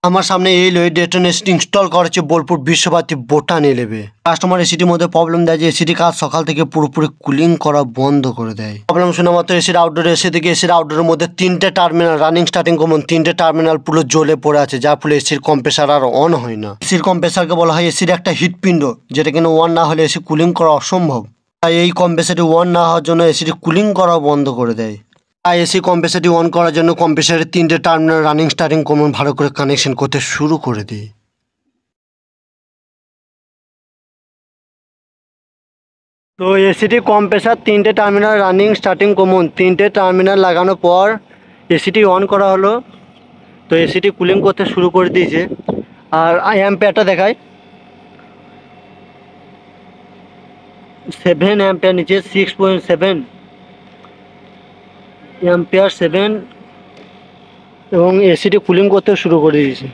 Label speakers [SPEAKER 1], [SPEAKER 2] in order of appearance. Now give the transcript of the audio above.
[SPEAKER 1] আমার সামনে এই ডেটন এসিটি ইনস্টল করা হচ্ছে বোলপুর বিশ্বভারতী বোটান 11। কাস্টমার এসিটির মধ্যে প্রবলেম দেয় যে এসিটি কাজ সকাল থেকে পুরোপুরি কুলিং করা বন্ধ করে দেয়। প্রবলেম শোনা মাত্র এসির আউটডোরে এসে দেখি এসির আউটডোরের মধ্যে 3টে টার্মিনাল রানিং স্টার্টিং কমন 3টে টার্মিনাল পুরো জ্বলে পড়ে আছে, যার ফলে এসির কম্প্রেসার আর অন হয় না। এসির কম্প্রেসারকে বলা হয় এসির একটা হিটপিণ্ড, যেটা কিন্তু অন না হলে এসি কুলিং করা অসম্ভব। তাই এই কম্প্রেসারটি অন না হওয়ার জন্য এসিটি কুলিং করা বন্ধ করে দেয়। তাই এসি কম্প্রেসারটি অন করার জন্য কম্প্রেসারের 3টে টার্মিনাল রানিং স্টার্টিং কমন ভালো করে কানেকশন করতে শুরু করে দিই। তো এসিটি কম্প্রেসার 3টে টার্মিনাল রানিং স্টার্টিং কমন 3টে টার্মিনাল লাগানোর পর এসিটি অন করা হলো। তো এসিটি কুলিং করতে শুরু করে দিয়েছে। আর অ্যাম্পিয়ারটা দেখায় 7 অ্যাম্পিয়ার নিচে 6.7 অ্যাম্পিয়ার 7 এবং এসিটি কুলিং করতে শুরু করে দিয়েছে।